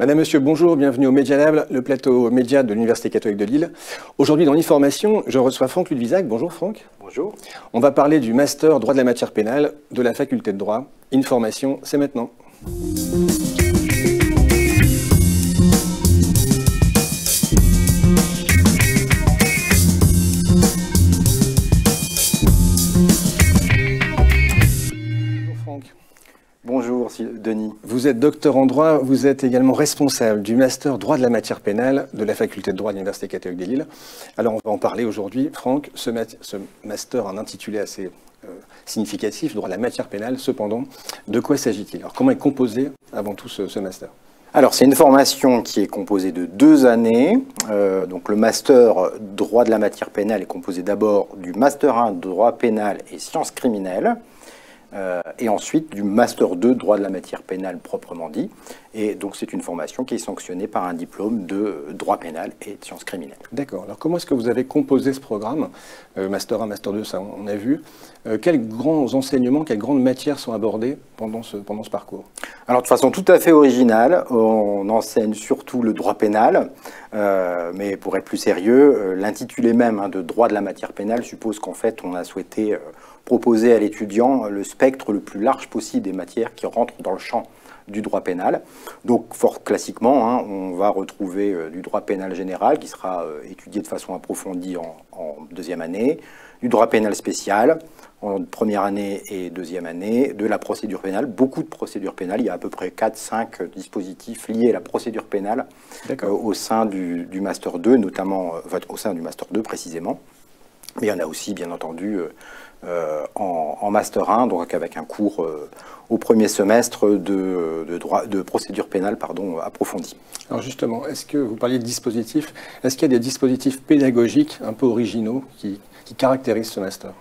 Madame, Monsieur, bonjour, bienvenue au Media Lab, le plateau média de l'Université catholique de Lille. Aujourd'hui, dans l'Information, je reçois Franck Ludwisac. Bonjour Franck. Bonjour. On va parler du Master droit de la matière pénale de la faculté de droit. Information, c'est maintenant. Bonjour Franck. Bonjour Denis. Vous êtes docteur en droit, vous êtes également responsable du Master droit de la matière pénale de la faculté de droit de l'Université catholique de Lille. Alors on va en parler aujourd'hui. Franck, ce Master a un intitulé assez significatif, droit de la matière pénale. Cependant, de quoi s'agit-il? Alors comment est composé avant tout ce Master? Alors c'est une formation qui est composée de 2 années. Donc le Master droit de la matière pénale est composé d'abord du Master 1 droit pénal et sciences criminelles. Et ensuite du Master 2, droit de la matière pénale proprement dit. Et donc c'est une formation qui est sanctionnée par un diplôme de droit pénal et de sciences criminelles. D'accord. Alors comment est-ce que vous avez composé ce programme Master 1, Master 2, ça on a vu. Quels grands enseignements, quelles grandes matières sont abordées pendant ce parcours? Alors de façon tout à fait originale, on enseigne surtout le droit pénal. Mais pour être plus sérieux, l'intitulé même de droit de la matière pénale suppose qu'en fait on a souhaité proposer à l'étudiant le spectre le plus large possible des matières qui rentrent dans le champ du droit pénal. Donc fort classiquement, on va retrouver du droit pénal général qui sera étudié de façon approfondie en 2e année, du droit pénal spécial en 1re année et 2e année, de la procédure pénale, beaucoup de procédures pénales, il y a à peu près 4-5 dispositifs liés à la procédure pénale au sein du Master 2, notamment au sein du Master 2 précisément. Mais il y en a aussi, bien entendu, en Master 1, donc avec un cours au 1er semestre de procédure pénale approfondie. Alors justement, est-ce que vous parliez de dispositifs, est-ce qu'il y a des dispositifs pédagogiques un peu originaux qui caractérisent ce master?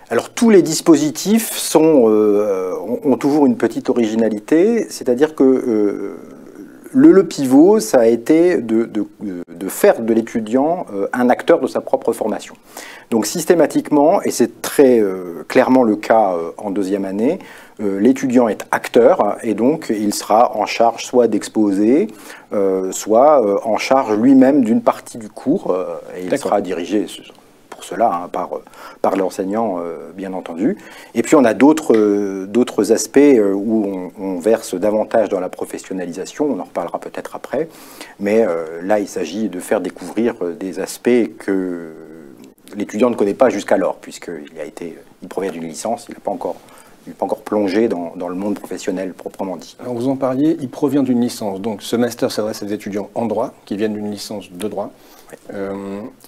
Alors tous les dispositifs ont toujours une petite originalité, c'est-à-dire que le pivot, ça a été de faire de l'étudiant un acteur de sa propre formation. Donc systématiquement, et c'est très clairement le cas en 2e année, l'étudiant est acteur et donc il sera en charge soit d'exposer, soit en charge lui-même d'une partie du cours et il sera dirigé pour cela par l'enseignant bien entendu. Et puis on a d'autres aspects où on verse davantage dans la professionnalisation, on en reparlera peut-être après, mais là il s'agit de faire découvrir des aspects que l'étudiant ne connaît pas jusqu'alors, puisqu'il provient d'une licence, il n'est pas encore plongé dans le monde professionnel proprement dit. Alors vous en parliez, il provient d'une licence, donc ce master s'adresse à des étudiants en droit, qui viennent d'une licence de droit,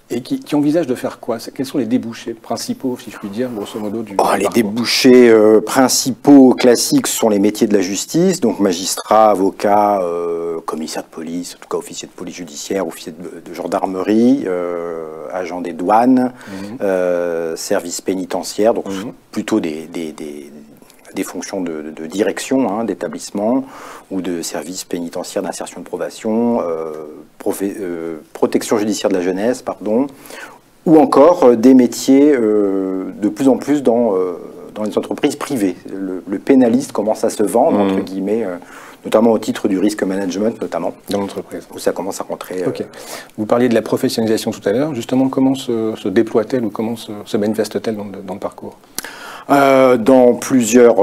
et qui envisagent de faire quoi? Quels sont les débouchés principaux, si je puis dire, grosso modo, du parcours? Les débouchés principaux classiques sont les métiers de la justice, donc magistrat, avocat, commissaire de police, en tout cas officier de police judiciaire, officier de gendarmerie, agent des douanes, service pénitentiaire, donc plutôt des fonctions de direction d'établissement ou de service pénitentiaire d'insertion de probation, protection judiciaire de la jeunesse, ou encore des métiers de plus en plus dans les entreprises privées. Le pénaliste commence à se vendre, entre guillemets, notamment au titre du risque management, notamment. Dans l'entreprise. Où ça commence à rentrer. Vous parliez de la professionnalisation tout à l'heure. Justement, comment se déploie-t-elle ou comment se manifeste-t-elle dans le parcours? Dans plusieurs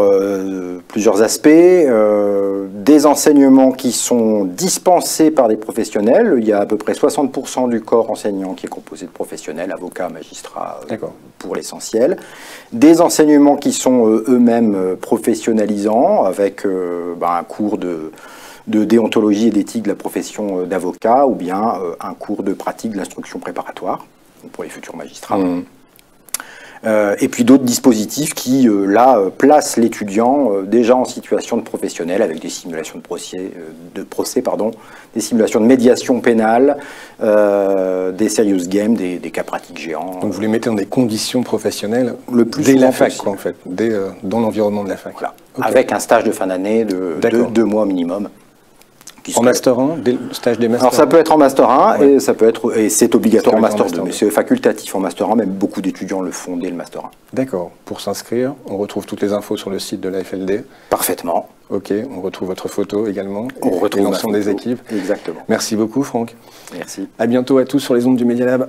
aspects, des enseignements qui sont dispensés par des professionnels. Il y a à peu près 60% du corps enseignant qui est composé de professionnels, avocats, magistrats, pour l'essentiel. Des enseignements qui sont eux-mêmes professionnalisants, avec un cours de déontologie et d'éthique de la profession d'avocat, ou bien un cours de pratique de l'instruction préparatoire pour les futurs magistrats. Et puis d'autres dispositifs qui, placent l'étudiant déjà en situation de professionnel avec des simulations de procès, des simulations de médiation pénale, des serious games, des cas pratiques géants. Donc vous les mettez dans des conditions professionnelles dès la fac, en fait, dans l'environnement de la fac. Voilà. Avec un stage de fin d'année de 2 mois minimum En Master 1, stage des Master 1. Alors ça peut être en Master 1 Ouais. et c'est obligatoire en Master 2, mais 2. c'est facultatif en Master 1, même beaucoup d'étudiants le font dès le Master 1. D'accord. Pour s'inscrire, on retrouve toutes les infos sur le site de l'AFLD. Parfaitement. Ok, on retrouve votre photo également. On retrouve l'ensemble des ma photo. équipes. Exactement. Merci beaucoup Franck. Merci. À bientôt à tous sur les ondes du Media Lab.